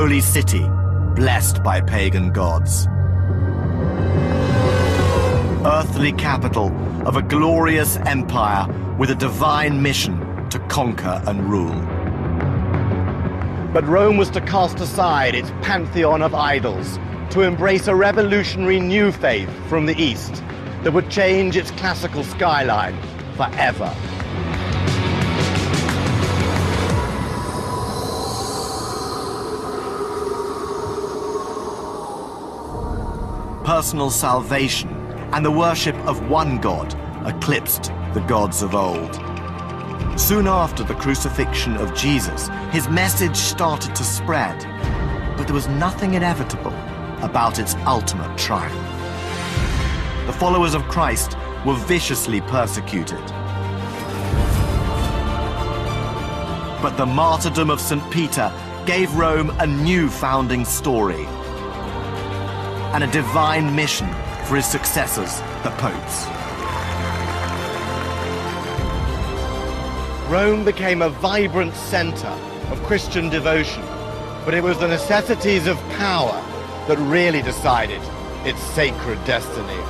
holy city, blessed by pagan gods. Earthly capital of a glorious empire with a divine mission to conquer and rule. But Rome was to cast aside its pantheon of idols to embrace a revolutionary new faith from the East that would change its classical skyline forever. Personal salvation and the worship of one God eclipsed the gods of old. Soon after the crucifixion of Jesus, his message started to spread, but there was nothing inevitable about its ultimate triumph. The followers of Christ were viciously persecuted. But the martyrdom of St. Peter gave Rome a new founding story and a divine mission for his successors, the popes. Rome became a vibrant center of Christian devotion, but it was the necessities of power that really decided its sacred destiny.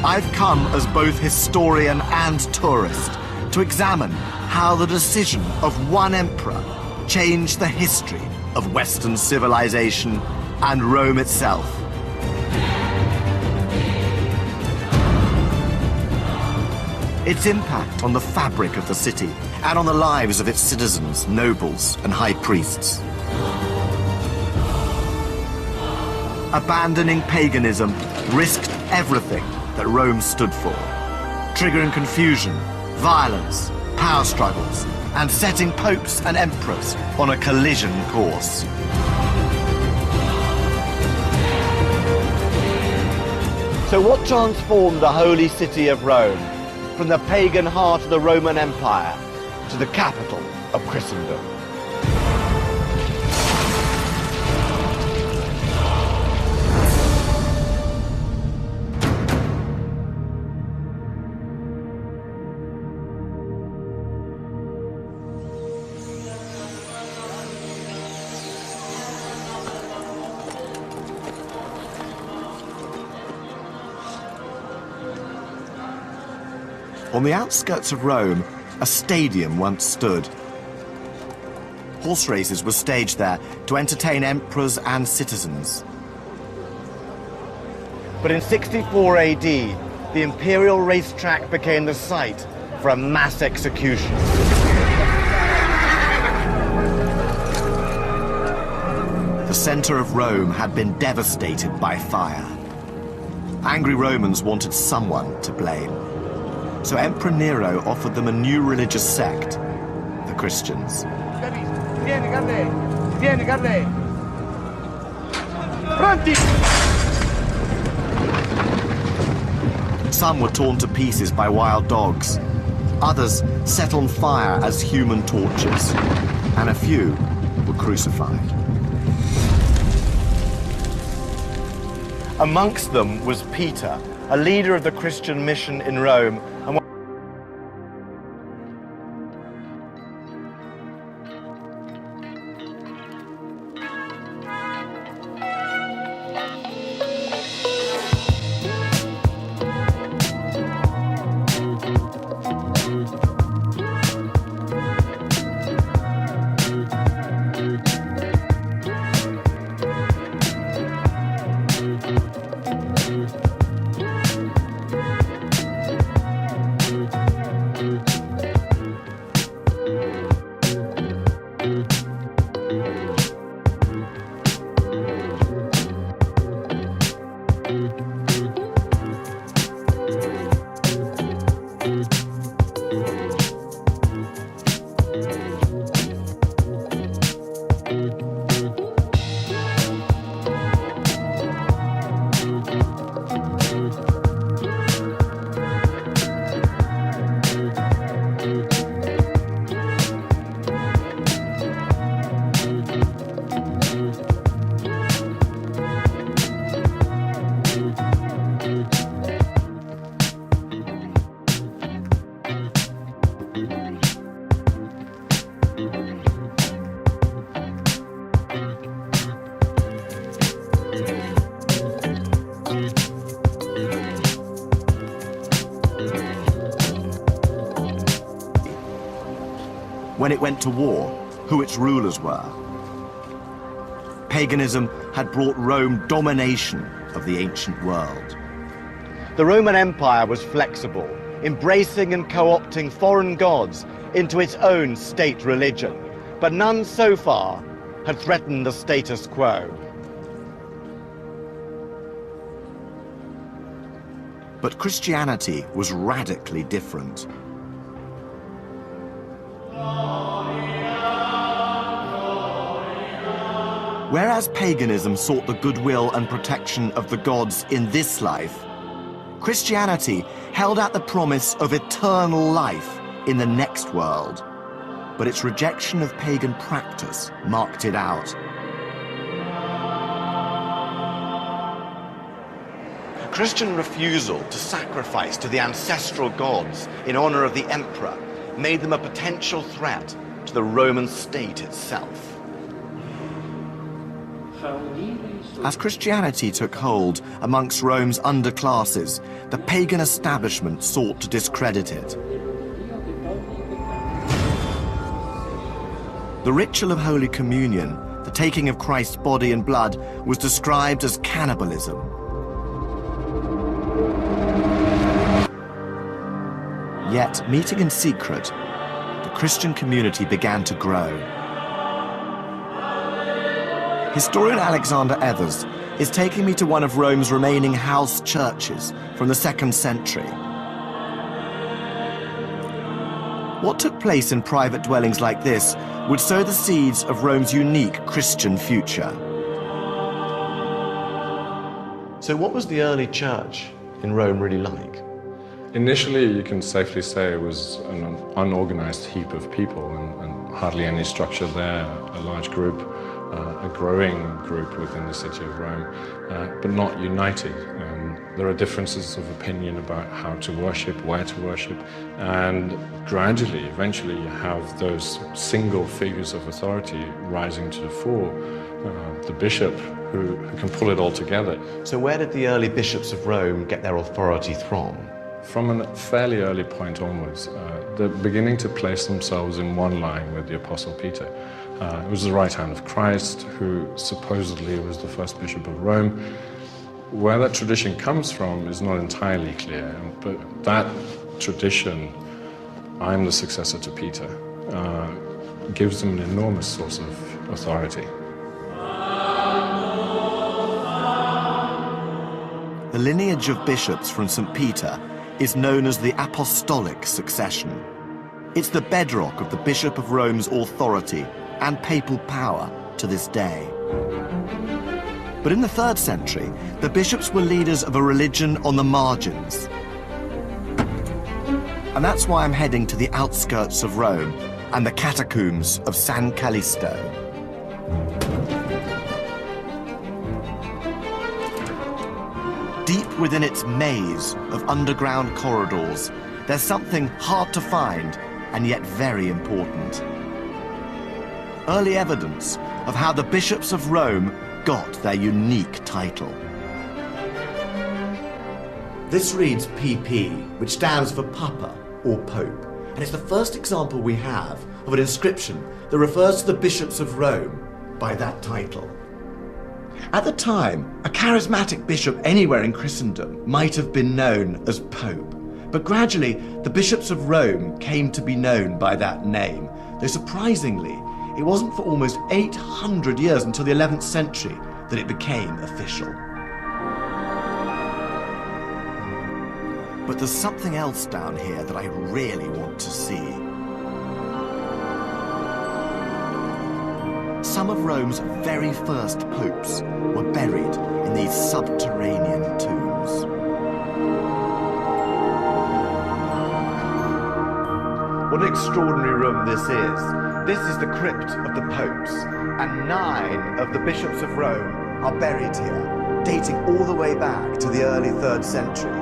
I've come as both historian and tourist to examine how the decision of one emperor changed the history of Western civilization and Rome itself. Its impact on the fabric of the city and on the lives of its citizens, nobles, and high priests. Abandoning paganism risked everything that Rome stood for, triggering confusion, violence, power struggles, and setting popes and emperors on a collision course. So what transformed the holy city of Rome from the pagan heart of the Roman Empire to the capital of Christendom? On the outskirts of Rome, a stadium once stood. Horse races were staged there to entertain emperors and citizens. But in 64 AD, the imperial racetrack became the site for a mass execution. The center of Rome had been devastated by fire. Angry Romans wanted someone to blame. So Emperor Nero offered them a new religious sect, the Christians. Some were torn to pieces by wild dogs. Others set on fire as human torches. And a few were crucified. Amongst them was Peter, a leader of the Christian mission in Rome, and when it went to war, who its rulers were. Paganism had brought Rome domination of the ancient world. The Roman Empire was flexible, embracing and co-opting foreign gods into its own state religion, but none so far had threatened the status quo. But Christianity was radically different. Whereas paganism sought the goodwill and protection of the gods in this life, Christianity held out the promise of eternal life in the next world. But its rejection of pagan practice marked it out. Christian refusal to sacrifice to the ancestral gods in honor of the emperor made them a potential threat to the Roman state itself. As Christianity took hold amongst Rome's underclasses, the pagan establishment sought to discredit it. The ritual of Holy Communion, the taking of Christ's body and blood, was described as cannibalism. Yet, meeting in secret, the Christian community began to grow. Historian Alexander Ethers is taking me to one of Rome's remaining house churches from the 2nd century. What took place in private dwellings like this would sow the seeds of Rome's unique Christian future. So what was the early church in Rome really like? Initially, you can safely say it was an unorganized heap of people and hardly any structure there, a large group, a growing group within the city of Rome, but not united. There are differences of opinion about how to worship, where to worship, and gradually, eventually, you have those single figures of authority rising to the fore, the bishop who can pull it all together. So where did the early bishops of Rome get their authority from? From a fairly early point onwards, they're beginning to place themselves in one line with the Apostle Peter. It was the right hand of Christ, who supposedly was the first bishop of Rome. Where that tradition comes from is not entirely clear, but that tradition, I'm the successor to Peter, gives them an enormous source of authority. The lineage of bishops from St. Peter is known as the apostolic succession. It's the bedrock of the Bishop of Rome's authority and papal power to this day. But in the 3rd century, the bishops were leaders of a religion on the margins. And that's why I'm heading to the outskirts of Rome and the catacombs of San Callisto. Deep within its maze of underground corridors, there's something hard to find and yet very important. Early evidence of how the bishops of Rome got their unique title. This reads PP, which stands for Papa or Pope, and it's the first example we have of an inscription that refers to the bishops of Rome by that title. At the time, a charismatic bishop anywhere in Christendom might have been known as Pope, but gradually the bishops of Rome came to be known by that name, though surprisingly, it wasn't for almost 800 years until the 11th century that it became official. But there's something else down here that I really want to see. Some of Rome's very first popes were buried in these subterranean tombs. What an extraordinary room this is. This is the crypt of the popes, and 9 of the bishops of Rome are buried here, dating all the way back to the early 3rd century.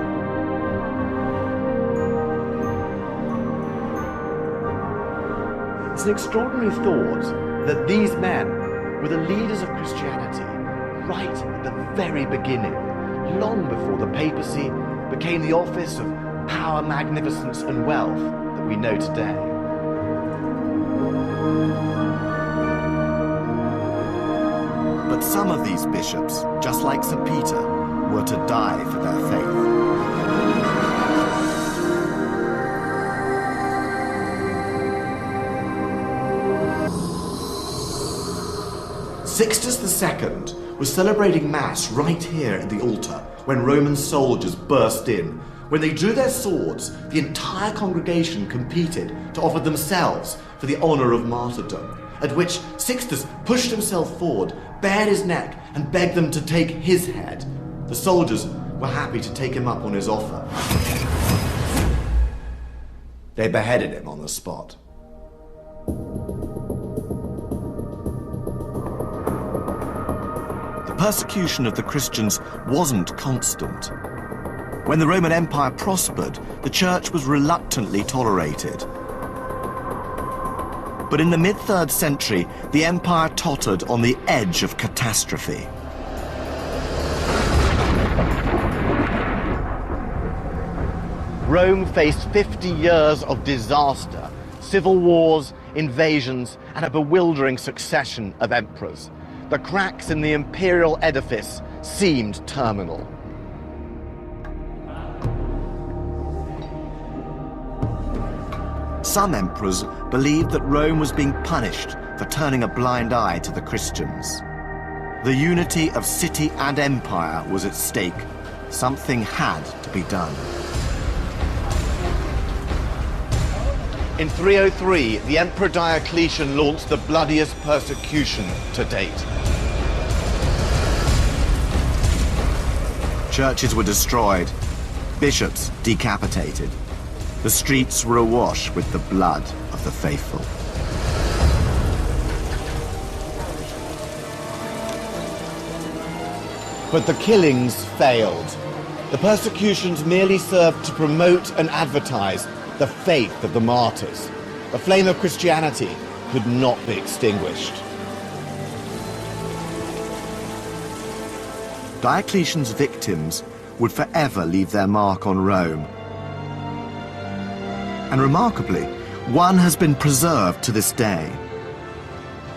It's an extraordinary thought that these men were the leaders of Christianity right at the very beginning, long before the papacy became the office of power, magnificence, and wealth that we know today. But some of these bishops, just like St. Peter, were to die for their faith. Sixtus II was celebrating Mass right here at the altar when Roman soldiers burst in. When they drew their swords, the entire congregation competed to offer themselves for the honour of martyrdom, at which Sixtus pushed himself forward, bared his neck, and begged them to take his head. The soldiers were happy to take him up on his offer. They beheaded him on the spot. The persecution of the Christians wasn't constant. When the Roman Empire prospered, the Church was reluctantly tolerated. But in the mid-3rd century, the empire tottered on the edge of catastrophe. Rome faced 50 years of disaster, civil wars, invasions, and a bewildering succession of emperors. The cracks in the imperial edifice seemed terminal. Some emperors believed that Rome was being punished for turning a blind eye to the Christians. The unity of city and empire was at stake. Something had to be done. In 303, the Emperor Diocletian launched the bloodiest persecution to date. Churches were destroyed, bishops decapitated. The streets were awash with the blood of the faithful. But the killings failed. The persecutions merely served to promote and advertise the faith of the martyrs. The flame of Christianity could not be extinguished. Diocletian's victims would forever leave their mark on Rome. And remarkably, one has been preserved to this day.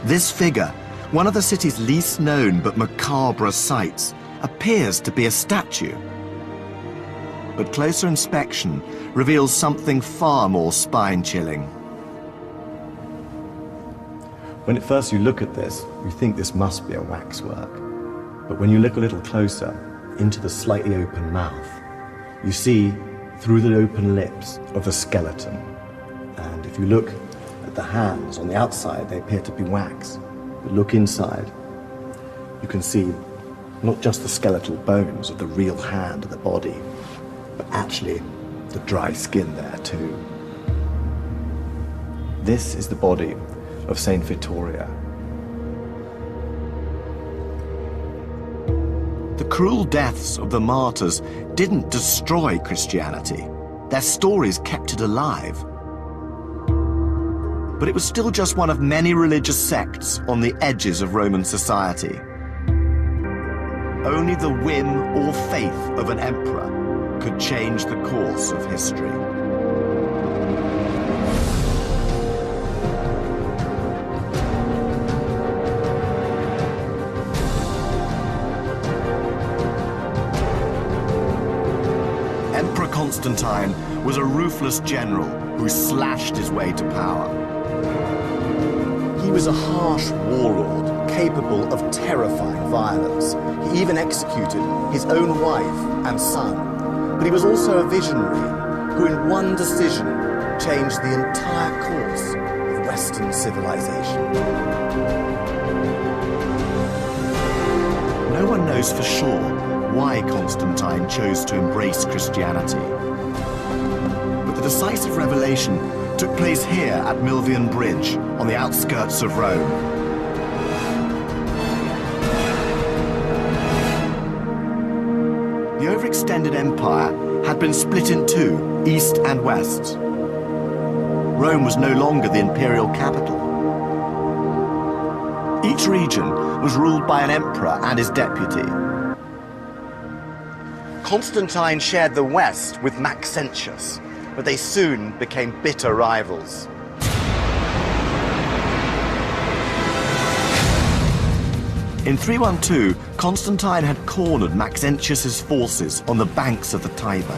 This figure, one of the city's least known but macabre sights, appears to be a statue. But closer inspection reveals something far more spine-chilling. When at first you look at this, you think this must be a waxwork. But when you look a little closer into the slightly open mouth, you see through the open lips of a skeleton. And if you look at the hands on the outside, they appear to be wax. But look inside, you can see not just the skeletal bones of the real hand of the body, but actually the dry skin there too. This is the body of Saint Vittoria. The cruel deaths of the martyrs didn't destroy Christianity. Their stories kept it alive. But it was still just one of many religious sects on the edges of Roman society. Only the whim or faith of an emperor could change the course of history. Emperor Constantine was a ruthless general who slashed his way to power. He was a harsh warlord, capable of terrifying violence. He even executed his own wife and son. But he was also a visionary who in one decision changed the entire course of Western civilization. No one knows for sure why Constantine chose to embrace Christianity. But the decisive revelation took place here at Milvian Bridge, on the outskirts of Rome. The overextended empire had been split in two, east and west. Rome was no longer the imperial capital. Each region was ruled by an emperor and his deputy. Constantine shared the west with Maxentius, but they soon became bitter rivals. In 312, Constantine had cornered Maxentius's forces on the banks of the Tiber.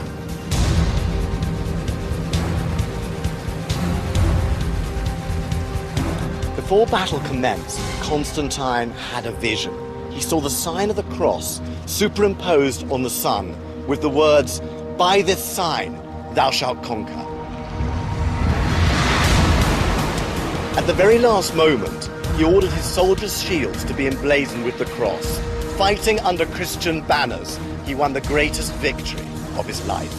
Before battle commenced, Constantine had a vision. He saw the sign of the cross superimposed on the sun with the words, "By this sign thou shalt conquer." At the very last moment, he ordered his soldiers' shields to be emblazoned with the cross. Fighting under Christian banners, he won the greatest victory of his life.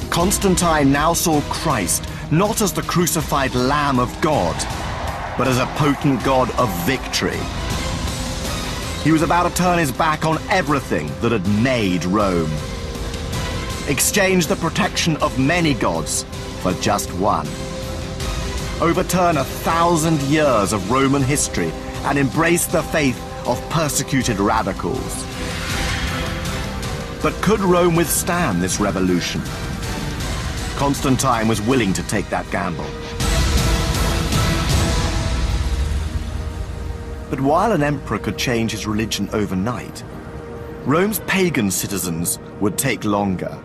Constantine now saw Christ not as the crucified Lamb of God, but as a potent God of victory. He was about to turn his back on everything that had made Rome. Exchange the protection of many gods for just one. Overturn 1,000 years of Roman history and embrace the faith of persecuted radicals. But could Rome withstand this revolution? Constantine was willing to take that gamble. But while an emperor could change his religion overnight, Rome's pagan citizens would take longer.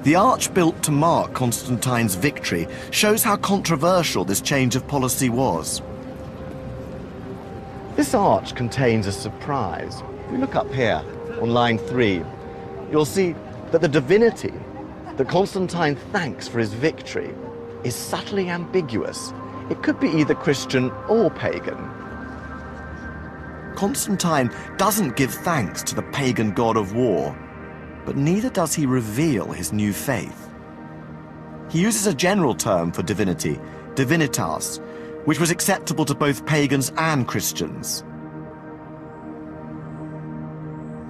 The arch built to mark Constantine's victory shows how controversial this change of policy was. This arch contains a surprise. If you look up here on line 3, you'll see that the divinity that Constantine thanks for his victory is subtly ambiguous. It could be either Christian or pagan. Constantine doesn't give thanks to the pagan god of war, but neither does he reveal his new faith. He uses a general term for divinity, divinitas, which was acceptable to both pagans and Christians.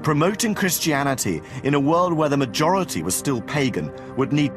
Promoting Christianity in a world where the majority was still pagan would need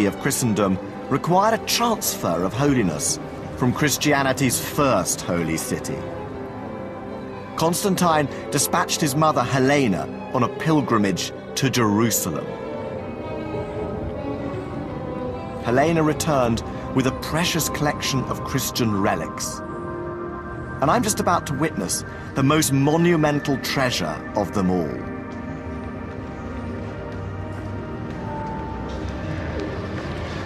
of Christendom required a transfer of holiness from Christianity's first holy city. Constantine dispatched his mother Helena on a pilgrimage to Jerusalem. Helena returned with a precious collection of Christian relics. And I'm just about to witness the most monumental treasure of them all.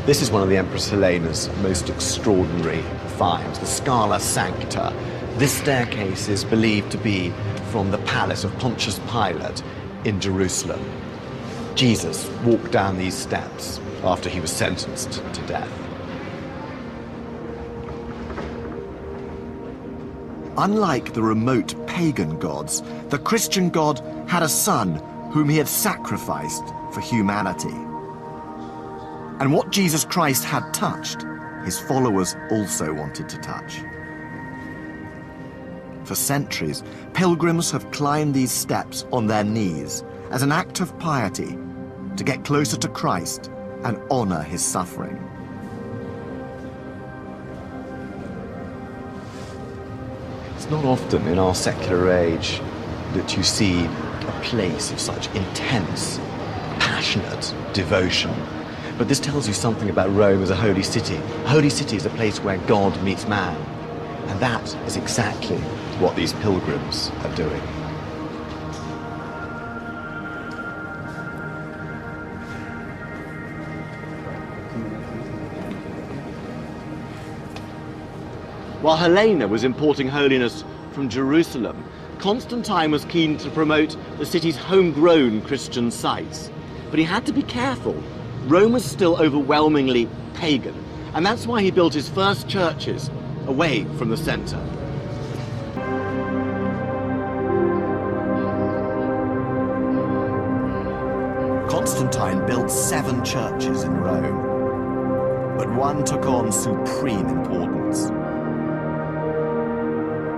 This is one of the Empress Helena's most extraordinary finds, the Scala Sancta. This staircase is believed to be from the palace of Pontius Pilate in Jerusalem. Jesus walked down these steps after he was sentenced to death. Unlike the remote pagan gods, the Christian God had a son whom he had sacrificed for humanity. And what Jesus Christ had touched, his followers also wanted to touch. For centuries, pilgrims have climbed these steps on their knees as an act of piety to get closer to Christ and honor his suffering. It's not often in our secular age that you see a place of such intense, passionate devotion. But this tells you something about Rome as a holy city. A holy city is a place where God meets man. And that is exactly what these pilgrims are doing. While Helena was importing holiness from Jerusalem, Constantine was keen to promote the city's homegrown Christian sites. But he had to be careful. Rome was still overwhelmingly pagan, and that's why he built his first churches away from the center. Constantine built 7 churches in Rome, but one took on supreme importance.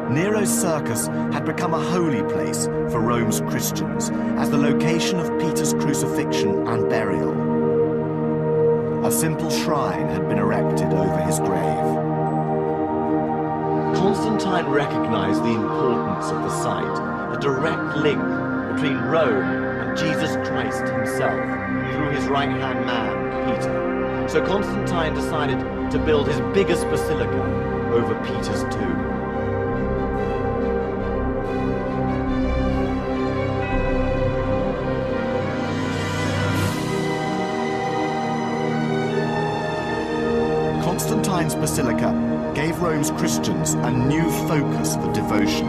Nero's circus had become a holy place for Rome's Christians as the location of Peter's crucifixion and burial. A simple shrine had been erected over his grave. Constantine recognized the importance of the site, a direct link between Rome and Jesus Christ himself through his right-hand man, Peter. So Constantine decided to build his biggest basilica over Peter's tomb. Constantine's basilica gave Rome's Christians a new focus for devotion.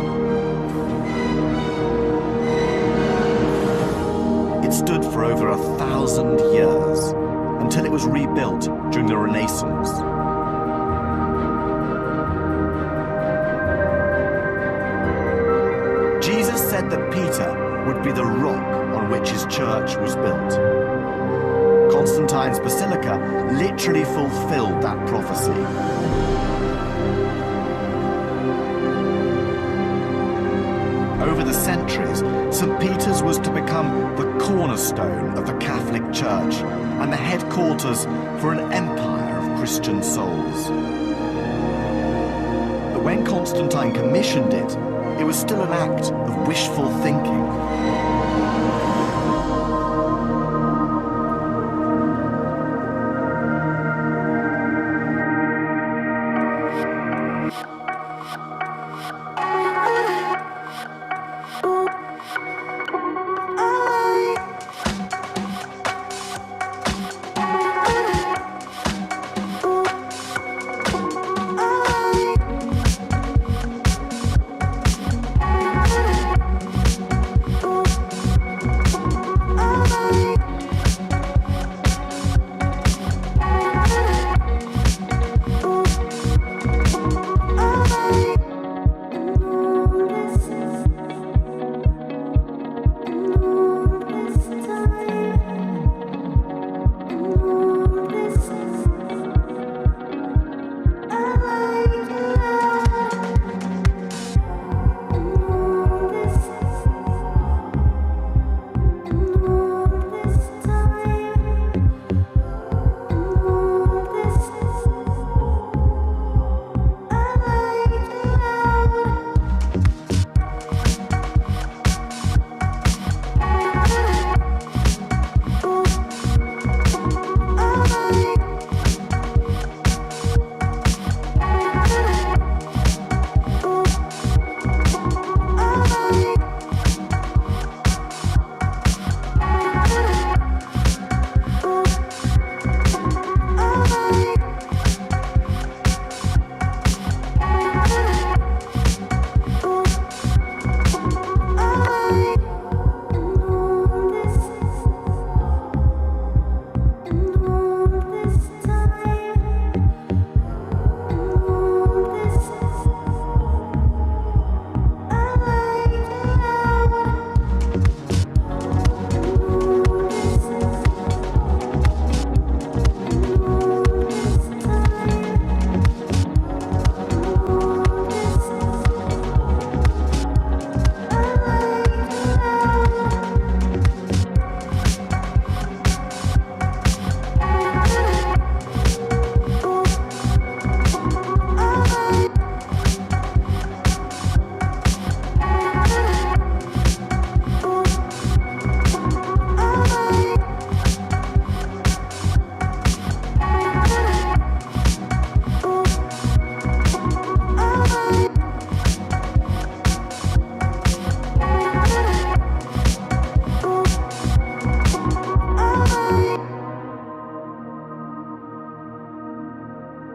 It stood for over 1,000 years until it was rebuilt during the Renaissance. Jesus said that Peter would be the rock on which his church was built. Constantine's basilica literally fulfilled that prophecy. Over the centuries, St. Peter's was to become the cornerstone of the Catholic Church and the headquarters for an empire of Christian souls. But when Constantine commissioned it, it was still an act of wishful thinking.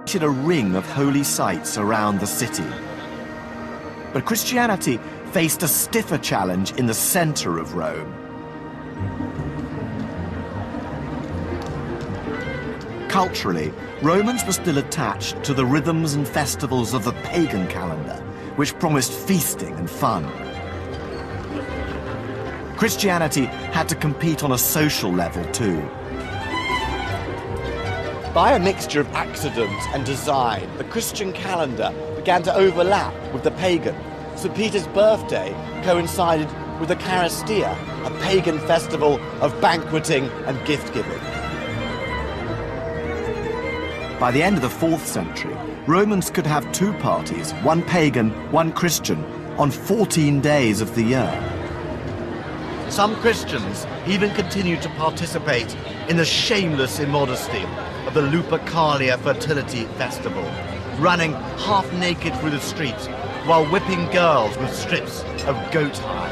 created a ring of holy sites around the city. But Christianity faced a stiffer challenge in the center of Rome. Culturally, Romans were still attached to the rhythms and festivals of the pagan calendar, which promised feasting and fun. Christianity had to compete on a social level too. By a mixture of accident and design, the Christian calendar began to overlap with the pagan. St. Peter's birthday coincided with the Charistia, a pagan festival of banqueting and gift-giving. By the end of the 4th century, Romans could have 2 parties, one pagan, one Christian, on 14 days of the year. Some Christians even continued to participate in the shameless immodesty of the Lupercalia fertility festival, running half naked through the streets while whipping girls with strips of goat hide.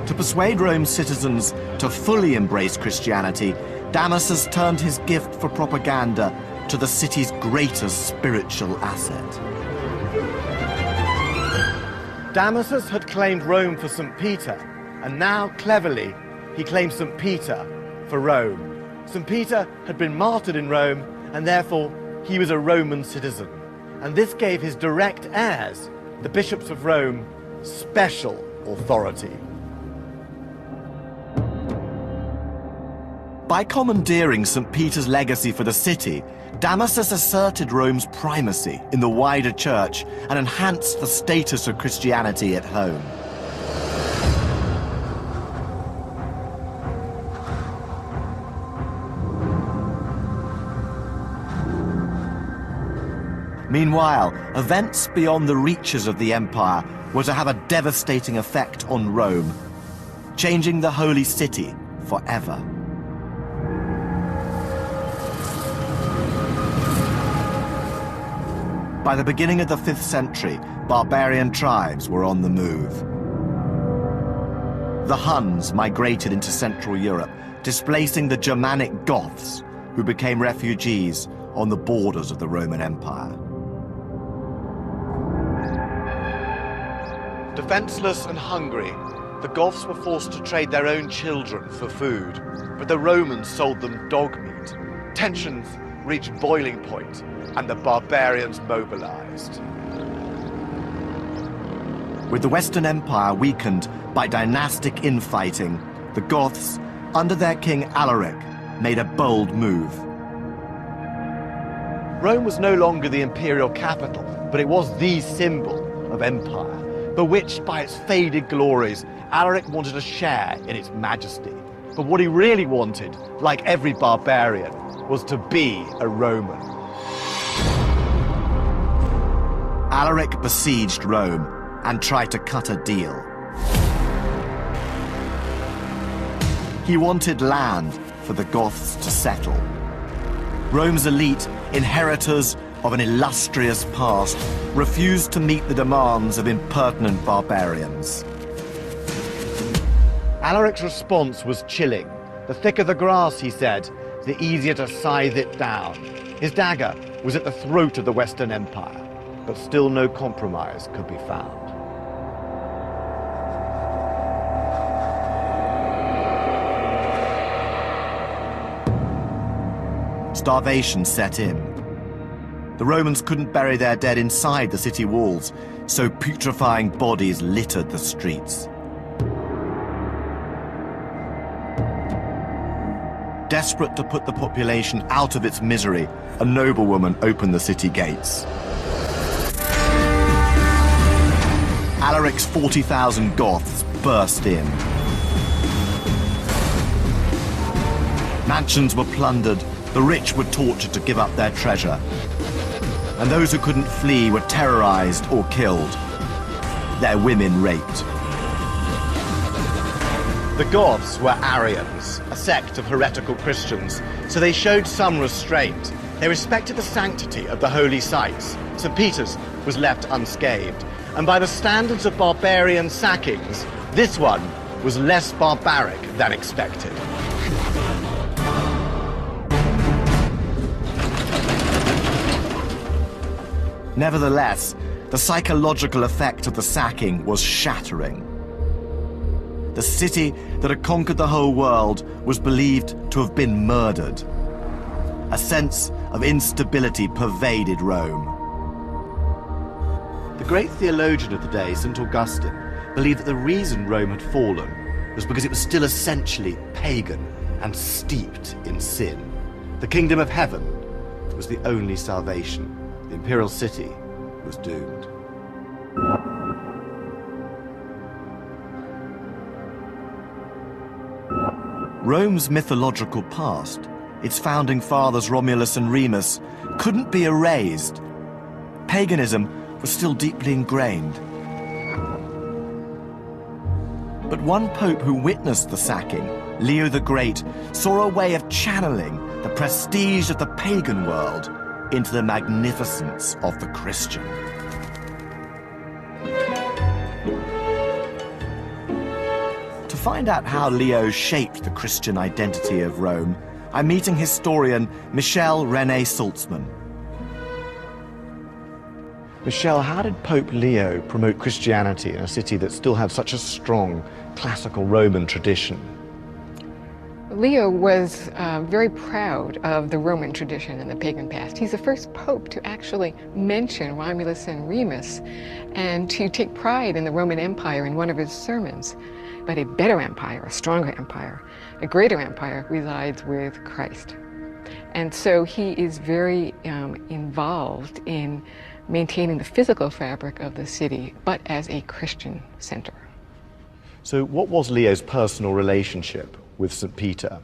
To persuade Rome's citizens to fully embrace Christianity, Damasus turned his gift for propaganda to the city's greatest spiritual asset. Damasus had claimed Rome for St. Peter, and now, cleverly, he claimed St. Peter for Rome. St. Peter had been martyred in Rome, and therefore he was a Roman citizen. And this gave his direct heirs, the bishops of Rome, special authority. By commandeering St. Peter's legacy for the city, Damasus asserted Rome's primacy in the wider church and enhanced the status of Christianity at home. Meanwhile, events beyond the reaches of the empire were to have a devastating effect on Rome, changing the holy city forever. By the beginning of the 5th century, barbarian tribes were on the move. The Huns migrated into Central Europe, displacing the Germanic Goths, who became refugees on the borders of the Roman Empire. Defenseless and hungry, the Goths were forced to trade their own children for food, but the Romans sold them dog meat. Tensions reached boiling point, and the barbarians mobilized. With the Western Empire weakened by dynastic infighting, the Goths, under their king Alaric, made a bold move. Rome was no longer the imperial capital, but it was the symbol of empire. Bewitched by its faded glories, Alaric wanted a share in its majesty. But what he really wanted, like every barbarian, was to be a Roman. Alaric besieged Rome and tried to cut a deal. He wanted land for the Goths to settle. Rome's elite, inheritors of an illustrious past, refused to meet the demands of impertinent barbarians. Alaric's response was chilling. The thicker the grass, he said, the easier to scythe it down. His dagger was at the throat of the Western Empire, but still no compromise could be found. Starvation set in. The Romans couldn't bury their dead inside the city walls, so putrefying bodies littered the streets. Desperate to put the population out of its misery, a noblewoman opened the city gates. Alaric's 40,000 Goths burst in. Mansions were plundered, the rich were tortured to give up their treasure, and those who couldn't flee were terrorized or killed, their women raped. The Goths were Arians, a sect of heretical Christians, so they showed some restraint. They respected the sanctity of the holy sites. St. Peter's was left unscathed, and by the standards of barbarian sackings, this one was less barbaric than expected. Nevertheless, the psychological effect of the sacking was shattering. The city that had conquered the whole world was believed to have been murdered. A sense of instability pervaded Rome. The great theologian of the day, St. Augustine, believed that the reason Rome had fallen was because it was still essentially pagan and steeped in sin. The kingdom of heaven was the only salvation. The imperial city was doomed. Rome's mythological past, its founding fathers Romulus and Remus, couldn't be erased. Paganism was still deeply ingrained. But one pope who witnessed the sacking, Leo the Great, saw a way of channeling the prestige of the pagan world into the magnificence of the Christian. To find out how Leo shaped the Christian identity of Rome, I'm meeting historian Michel René Saltzman. Michel, how did Pope Leo promote Christianity in a city that still had such a strong classical Roman tradition? Leo was very proud of the Roman tradition in the pagan past. He's the first pope to actually mention Romulus and Remus and to take pride in the Roman Empire in one of his sermons. But a better empire, a stronger empire, a greater empire resides with Christ. And so he is very involved in maintaining the physical fabric of the city, but as a Christian center. So what was Leo's personal relationship with St. Peter?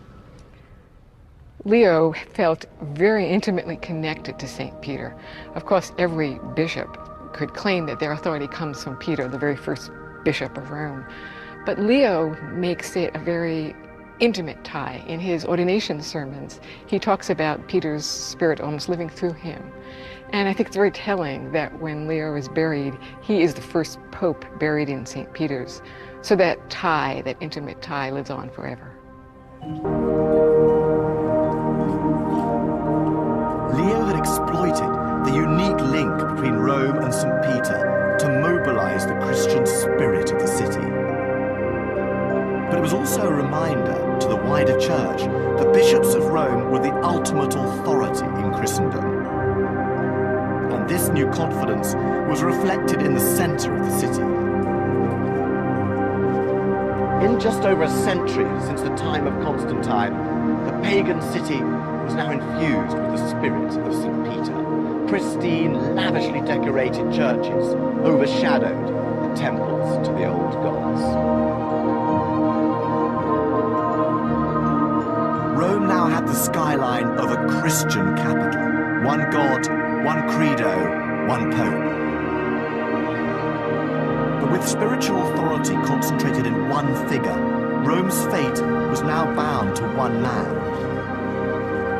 Leo felt very intimately connected to St. Peter. Of course, every bishop could claim that their authority comes from Peter, the very first bishop of Rome. But Leo makes it a very intimate tie. In his ordination sermons, he talks about Peter's spirit almost living through him. And I think it's very telling that when Leo is buried, he is the first pope buried in St. Peter's. So that tie, that intimate tie, lives on forever. Leo had exploited the unique link between Rome and St. Peter to mobilize the Christian spirit of the city. But it was also a reminder to the wider church that bishops of Rome were the ultimate authority in Christendom. And this new confidence was reflected in the center of the city. In just over a century since the time of Constantine, the pagan city was now infused with the spirit of St. Peter. Pristine, lavishly decorated churches overshadowed the temples to the old gods. Rome now had the skyline of a Christian capital. One god, one credo, one pope. But with spiritual authority concentrated in one figure, Rome's fate was now bound to one man.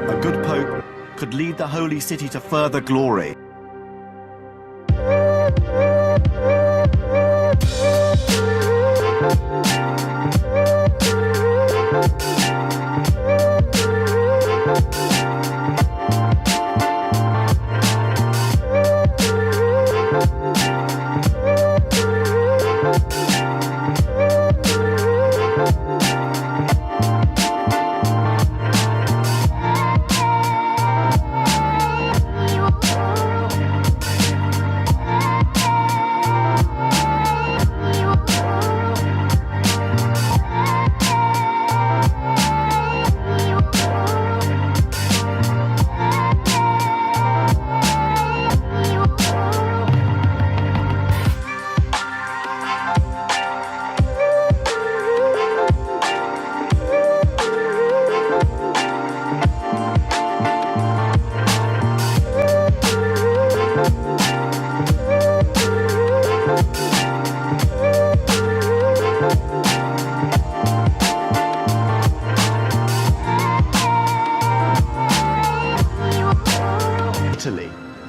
A good pope could lead the holy city to further glory.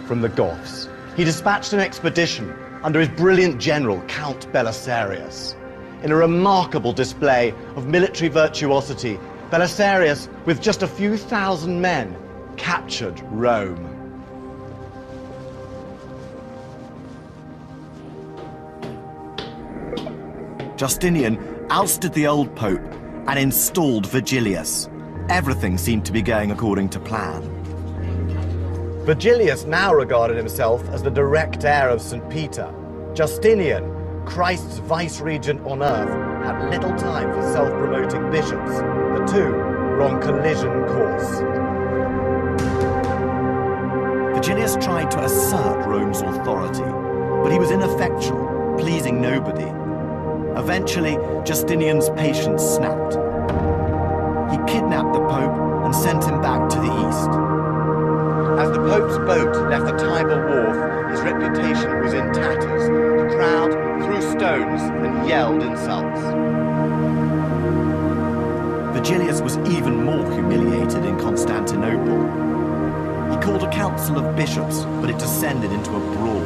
From the Goths, he dispatched an expedition under his brilliant general, Count Belisarius. In a remarkable display of military virtuosity, Belisarius, with just a few thousand men, captured Rome. Justinian ousted the old pope and installed Vigilius. Everything seemed to be going according to plan. Vigilius now regarded himself as the direct heir of St. Peter. Justinian, Christ's vice-regent on earth, had little time for self-promoting bishops. The two were on collision course. Vigilius tried to assert Rome's authority, but he was ineffectual, pleasing nobody. Eventually, Justinian's patience snapped. He kidnapped the Pope and sent him back to the east. As the Pope's boat left the Tiber wharf, his reputation was in tatters. The crowd threw stones and yelled insults. Vigilius was even more humiliated in Constantinople. He called a council of bishops, but it descended into a brawl.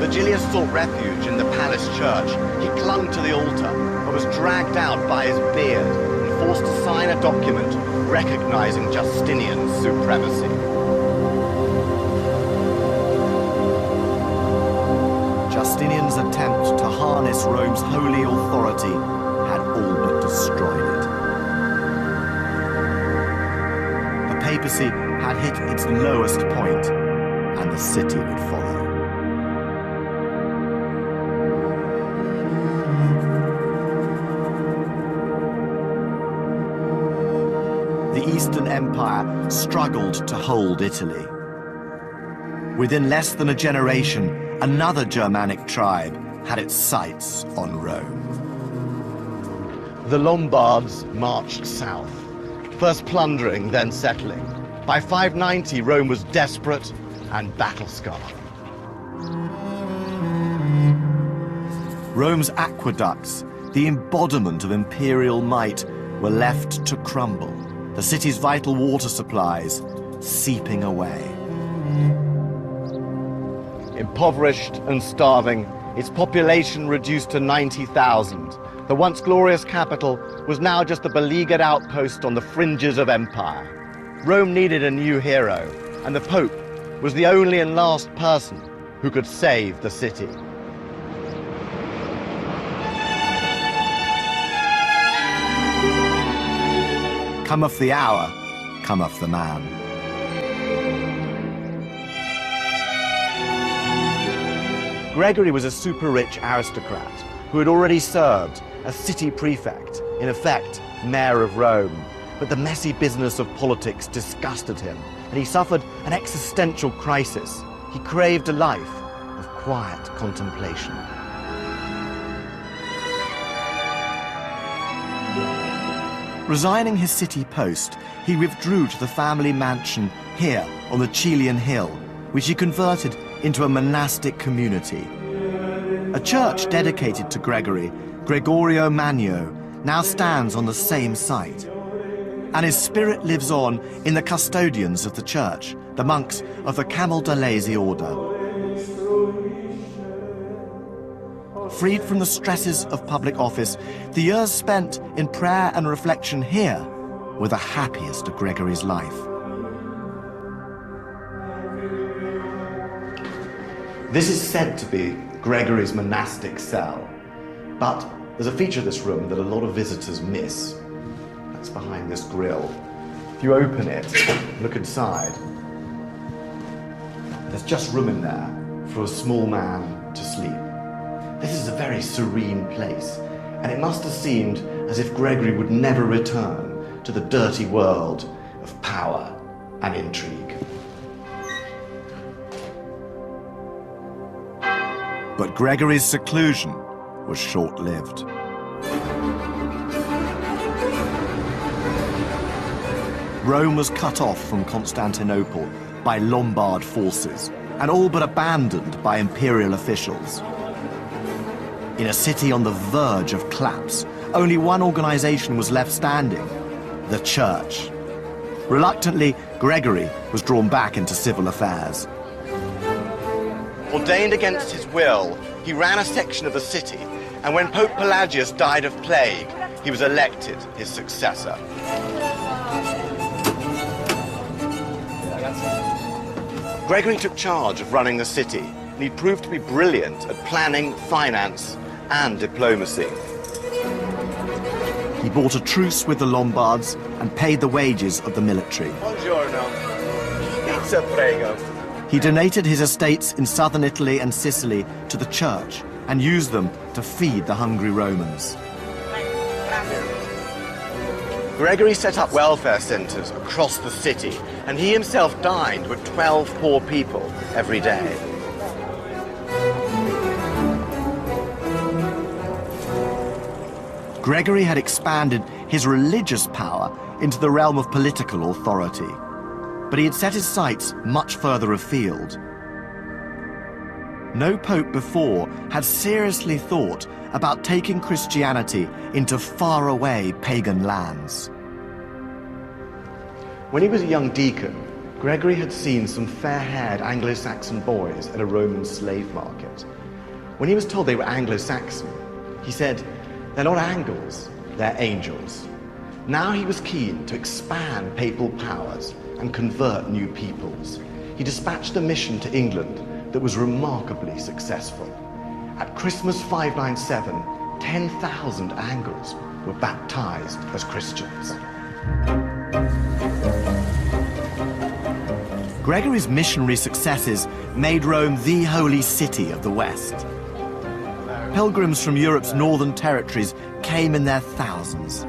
Vigilius sought refuge in the palace church. He clung to the altar, but was dragged out by his beard and forced to sign a document recognizing Justinian's supremacy. Justinian's attempt to harness Rome's holy authority had all but destroyed it. The papacy had hit its lowest point, and the city would follow. The Eastern Empire struggled to hold Italy. Within less than a generation, another Germanic tribe had its sights on Rome. The Lombards marched south, first plundering, then settling. By 590, Rome was desperate and battle-scarred. Rome's aqueducts, the embodiment of imperial might, were left to crumble, the city's vital water supplies seeping away. Impoverished and starving, its population reduced to 90,000. The once glorious capital was now just a beleaguered outpost on the fringes of empire. Rome needed a new hero, and the Pope was the only and last person who could save the city. Cometh the hour, cometh the man. Gregory was a super-rich aristocrat who had already served as city prefect, in effect, mayor of Rome. But the messy business of politics disgusted him, and he suffered an existential crisis. He craved a life of quiet contemplation. Resigning his city post, he withdrew to the family mansion here on the Caelian Hill, which he converted into a monastic community. A church dedicated to Gregory, Gregorio Magno, now stands on the same site. And his spirit lives on in the custodians of the church, the monks of the Camaldolese order. Freed from the stresses of public office, the years spent in prayer and reflection here were the happiest of Gregory's life. This is said to be Gregory's monastic cell, but there's a feature of this room that a lot of visitors miss. That's behind this grille. If you open it, look inside, there's just room in there for a small man to sleep. This is a very serene place, and it must have seemed as if Gregory would never return to the dirty world of power and intrigue. But Gregory's seclusion was short-lived. Rome was cut off from Constantinople by Lombard forces, and all but abandoned by imperial officials. In a city on the verge of collapse, only one organization was left standing: the church. Reluctantly, Gregory was drawn back into civil affairs. Ordained against his will, he ran a section of the city, and when Pope Pelagius died of plague, he was elected his successor. Gregory took charge of running the city, and he proved to be brilliant at planning, finance, and diplomacy. He bought a truce with the Lombards and paid the wages of the military. Buongiorno. Pizza prego. He donated his estates in southern Italy and Sicily to the church and used them to feed the hungry Romans. Gregory set up welfare centers across the city, and he himself dined with 12 poor people every day. Gregory had expanded his religious power into the realm of political authority, but he had set his sights much further afield. No pope before had seriously thought about taking Christianity into faraway pagan lands. When he was a young deacon, Gregory had seen some fair-haired Anglo-Saxon boys at a Roman slave market. When he was told they were Anglo-Saxon, he said, "They're not Angles, they're angels." Now he was keen to expand papal powers and convert new peoples. He dispatched a mission to England that was remarkably successful. At Christmas 597, 10,000 Angles were baptized as Christians. Gregory's missionary successes made Rome the holy city of the West. Pilgrims from Europe's northern territories came in their thousands.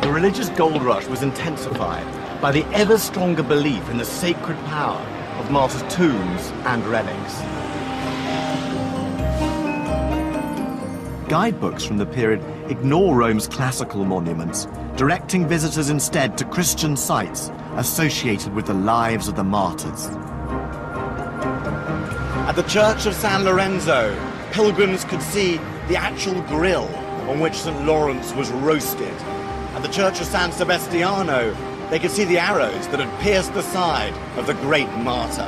The religious gold rush was intensified by the ever stronger belief in the sacred power of martyrs' tombs and relics. Guidebooks from the period ignore Rome's classical monuments, directing visitors instead to Christian sites associated with the lives of the martyrs. At the Church of San Lorenzo, pilgrims could see the actual grill on which St. Lawrence was roasted. At the Church of San Sebastiano, they could see the arrows that had pierced the side of the great martyr.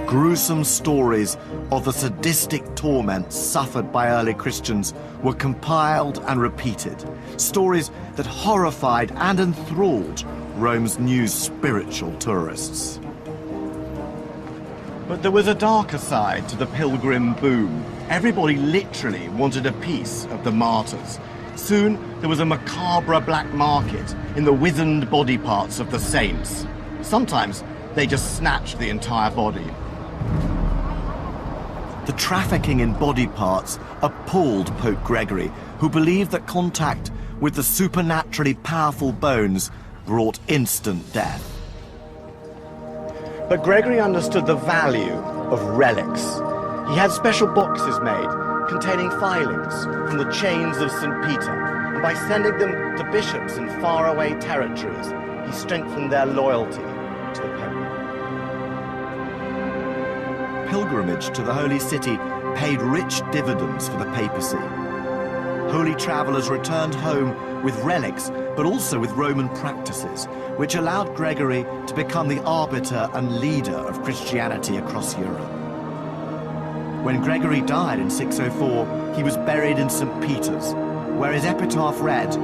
Gruesome stories of the sadistic torments suffered by early Christians were compiled and repeated, stories that horrified and enthralled Rome's new spiritual tourists. But there was a darker side to the pilgrim boom. Everybody literally wanted a piece of the martyrs. Soon, there was a macabre black market in the wizened body parts of the saints. Sometimes, they just snatched the entire body. The trafficking in body parts appalled Pope Gregory, who believed that contact with the supernaturally powerful bones brought instant death. But Gregory understood the value of relics. He had special boxes made containing filings from the chains of St. Peter, and by sending them to bishops in faraway territories, he strengthened their loyalty to the Pope. Pilgrimage to the Holy City paid rich dividends for the papacy. Holy travelers returned home with relics, but also with Roman practices, which allowed Gregory to become the arbiter and leader of Christianity across Europe. When Gregory died in 604, he was buried in St. Peter's, where his epitaph read,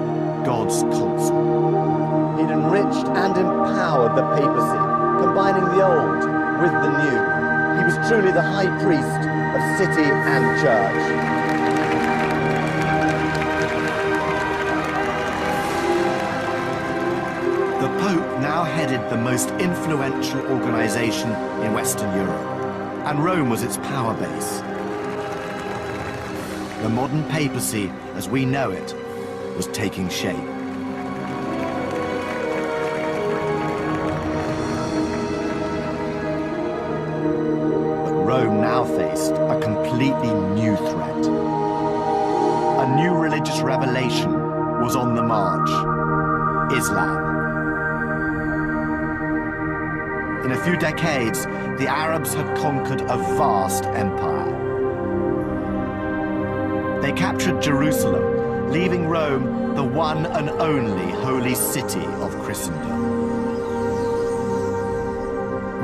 "God's constant." He'd enriched and empowered the papacy, combining the old with the new. He was truly the high priest of city and church. The Pope now headed the most influential organization in Western Europe, and Rome was its power base. The modern papacy, as we know it, was taking shape. But Rome now faced a completely new threat. A new religious revelation was on the march: Islam. In a few decades, the Arabs had conquered a vast empire. They captured Jerusalem, leaving Rome the one and only holy city of Christendom.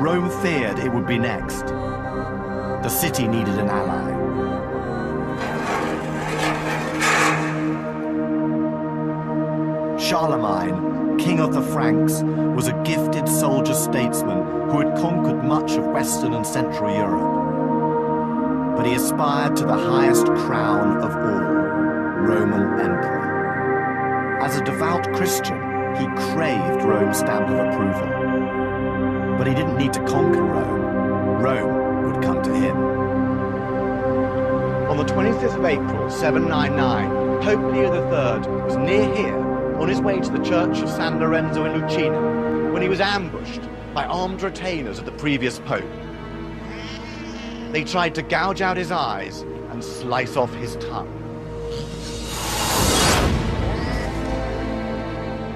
Rome feared it would be next. The city needed an ally. Charlemagne, king of the Franks, was a gifted soldier-statesman who had conquered much of Western and Central Europe. But he aspired to the highest crown of all, Roman Emperor. As a devout Christian, he craved Rome's stamp of approval. But he didn't need to conquer Rome. Rome would come to him. On the 25th of April, 799, Pope Leo III was near here on his way to the church of San Lorenzo in Lucina when he was ambushed by armed retainers of the previous pope. They tried to gouge out his eyes and slice off his tongue.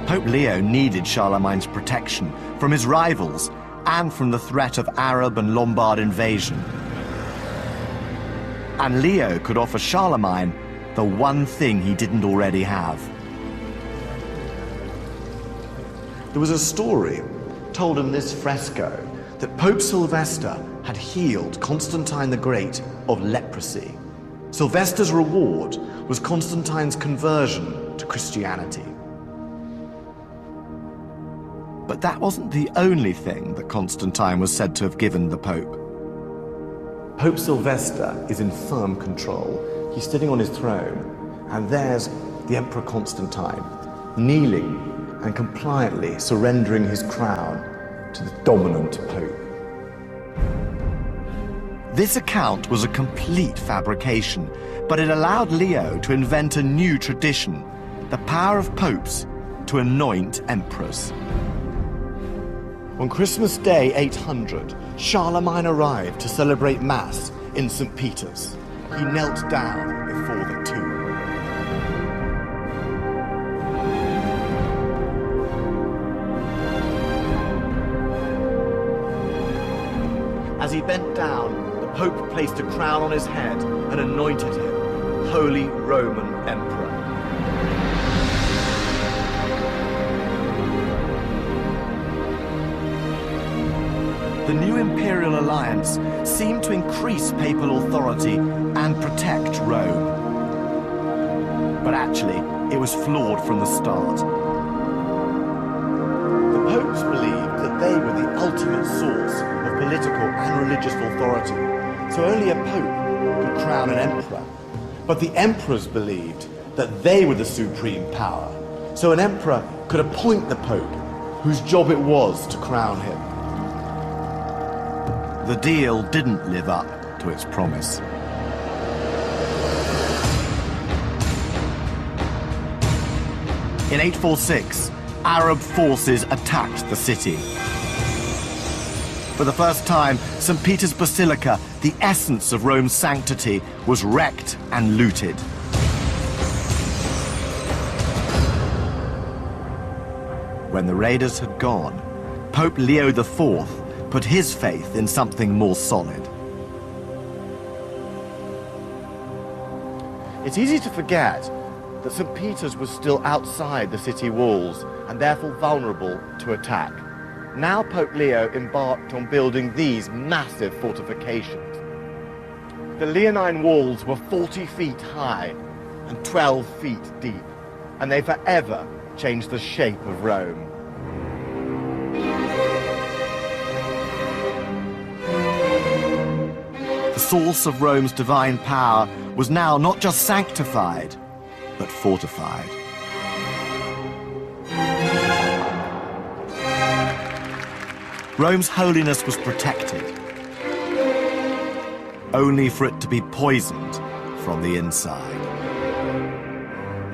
Pope Leo needed Charlemagne's protection from his rivals and from the threat of Arab and Lombard invasion. And Leo could offer Charlemagne the one thing he didn't already have. There was a story told in this fresco that Pope Sylvester had healed Constantine the Great of leprosy. Sylvester's reward was Constantine's conversion to Christianity. But that wasn't the only thing that Constantine was said to have given the Pope. Pope Sylvester is in firm control. He's sitting on his throne, and there's the Emperor Constantine, kneeling and compliantly surrendering his crown to the dominant Pope. This account was a complete fabrication, but it allowed Leo to invent a new tradition, the power of popes to anoint emperors. On Christmas Day 800, Charlemagne arrived to celebrate Mass in St. Peter's. He knelt down before the tomb. As he bent down, the Pope placed a crown on his head and anointed him Holy Roman Emperor. The new imperial alliance seemed to increase papal authority and protect Rome. But actually, it was flawed from the start. The popes believed that they were the ultimate source of political and religious authority, so only a pope could crown an emperor. But the emperors believed that they were the supreme power, so an emperor could appoint the pope, whose job it was to crown him. The deal didn't live up to its promise. In 846, Arab forces attacked the city. For the first time, St. Peter's Basilica, the essence of Rome's sanctity, was wrecked and looted. When the raiders had gone, Pope Leo IV put his faith in something more solid. It's easy to forget that St. Peter's was still outside the city walls and therefore vulnerable to attack. Now Pope Leo embarked on building these massive fortifications. The Leonine walls were 40 feet high and 12 feet deep, and they forever changed the shape of Rome. The source of Rome's divine power was now not just sanctified, but fortified. Rome's holiness was protected, only for it to be poisoned from the inside.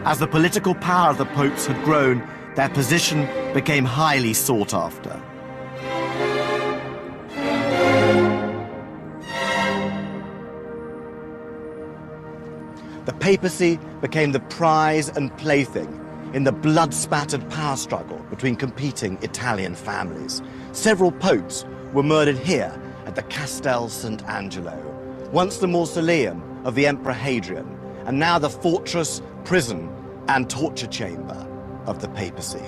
As the political power of the popes had grown, their position became highly sought after. The papacy became the prize and plaything in the blood-spattered power struggle between competing Italian families. Several popes were murdered here at the Castel Sant'Angelo, once the mausoleum of the Emperor Hadrian, and now the fortress, prison, and torture chamber of the papacy.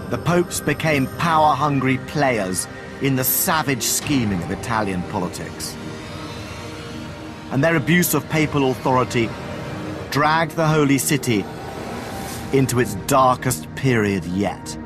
The popes became power-hungry players in the savage scheming of Italian politics. and their abuse of papal authority dragged the Holy City into its darkest period yet.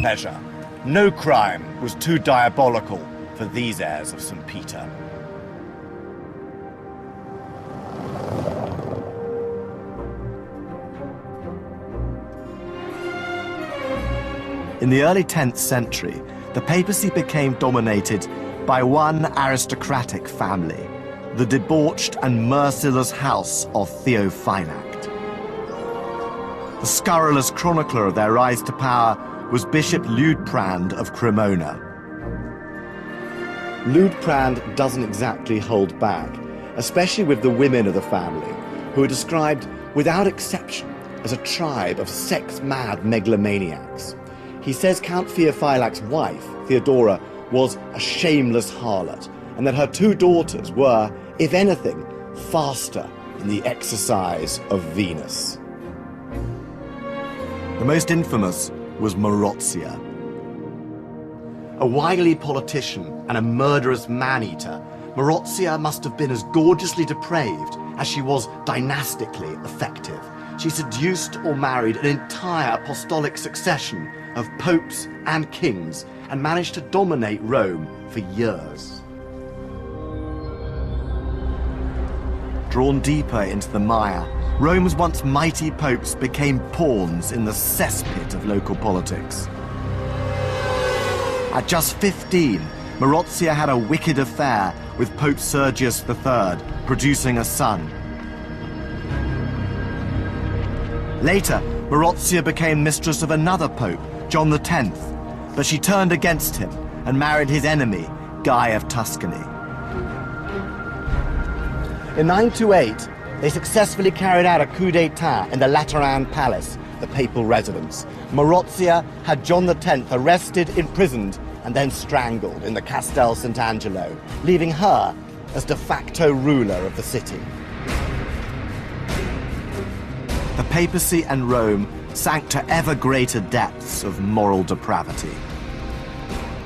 Pleasure. No crime was too diabolical for these heirs of St. Peter. In the early 10th century, the papacy became dominated by one aristocratic family, the debauched and merciless house of Theophylact. The scurrilous chronicler of their rise to power was Bishop Liutprand of Cremona. Liutprand doesn't exactly hold back, especially with the women of the family, who are described without exception as a tribe of sex-mad megalomaniacs. He says Count Theophylact's wife, Theodora, was a shameless harlot, and that her two daughters were, if anything, faster in the exercise of Venus. The most infamous was Marozia. A wily politician and a murderous man-eater, Marozia must have been as gorgeously depraved as she was dynastically effective. She seduced or married an entire apostolic succession of popes and kings and managed to dominate Rome for years. Drawn deeper into the mire, Rome's once mighty popes became pawns in the cesspit of local politics. At just 15, Marozia had a wicked affair with Pope Sergius III, producing a son. Later, Marozia became mistress of another pope, John X, but she turned against him and married his enemy, Guy of Tuscany. In 928, they successfully carried out a coup d'etat in the Lateran Palace, the papal residence. Marozia had John X arrested, imprisoned, and then strangled in the Castel Sant'Angelo, leaving her as de facto ruler of the city. The papacy and Rome sank to ever greater depths of moral depravity.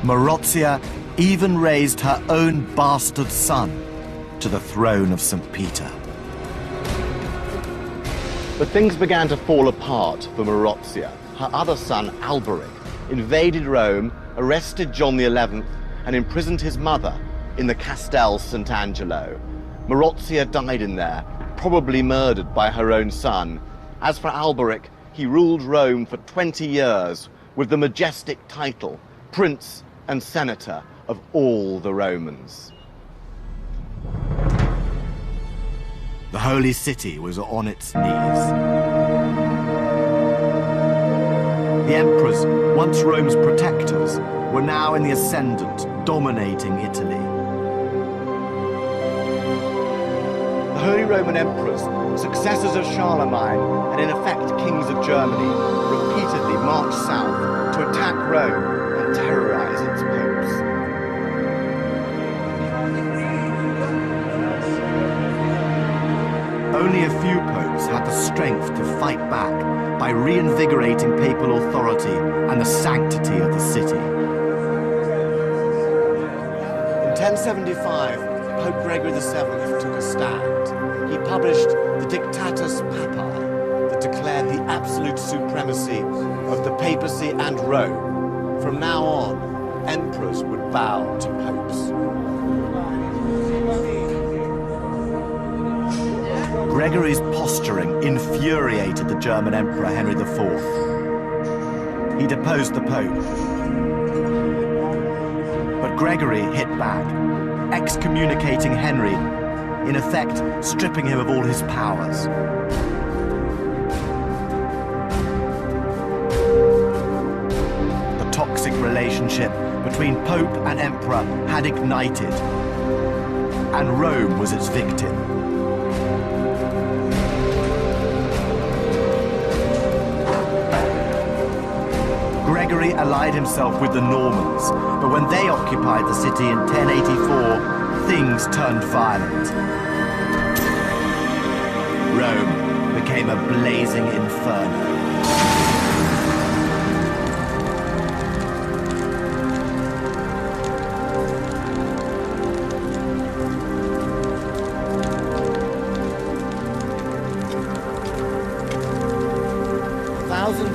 Marozia even raised her own bastard son to the throne of St. Peter. But things began to fall apart for Marozia. Her other son, Alberic, invaded Rome, arrested John XI, and imprisoned his mother in the Castel Sant'Angelo. Marozia died in there, probably murdered by her own son. As for Alberic, he ruled Rome for 20 years with the majestic title, Prince and Senator of all the Romans. The Holy City was on its knees. The emperors, once Rome's protectors, were now in the ascendant, dominating Italy. The Holy Roman Emperors, successors of Charlemagne, and in effect kings of Germany, repeatedly marched south to attack Rome and terrorize its popes. Only a few popes had the strength to fight back by reinvigorating papal authority and the sanctity of the city. In 1075, Pope Gregory VII took a stand. he published the Dictatus Papae that declared the absolute supremacy of the papacy and Rome. From now on, emperors would bow to popes. Gregory's posturing infuriated the German Emperor Henry IV. He deposed the Pope. But Gregory hit back, excommunicating Henry, in effect stripping him of all his powers. The toxic relationship between Pope and Emperor had ignited, and Rome was its victim. Gregory allied himself with the Normans, but when they occupied the city in 1084, things turned violent. Rome became a blazing inferno.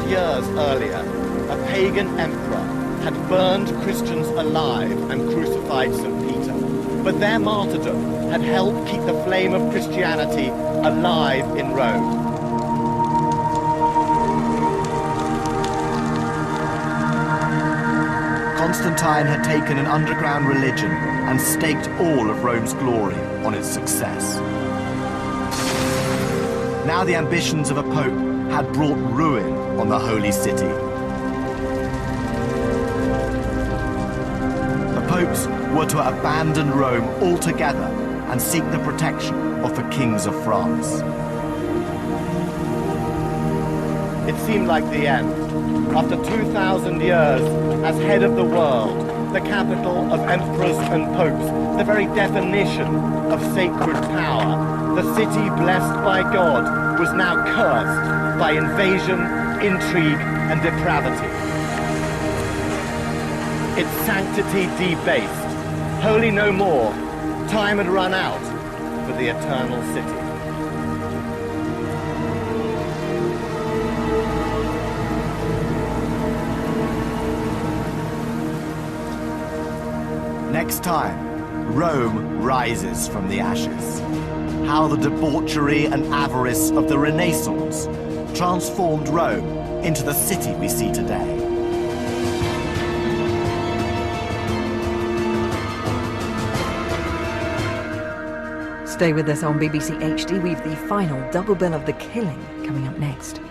Years earlier, a pagan emperor had burned Christians alive and crucified St. Peter. But their martyrdom had helped keep the flame of Christianity alive in Rome. Constantine had taken an underground religion and staked all of Rome's glory on its success. Now the ambitions of a pope had brought ruin on the holy city. The popes were to abandon Rome altogether and seek the protection of the kings of France. It seemed like the end. After 2,000 years as head of the world, the capital of emperors and popes, the very definition of sacred power, the city blessed by God was now cursed by invasion, intrigue, and depravity. Its sanctity debased. Holy no more. Time had run out for the eternal city. Next time, Rome rises from the ashes. How the debauchery and avarice of the Renaissance transformed Rome into the city we see today. Stay with us on BBC HD. We've the final double bill of The Killing coming up next.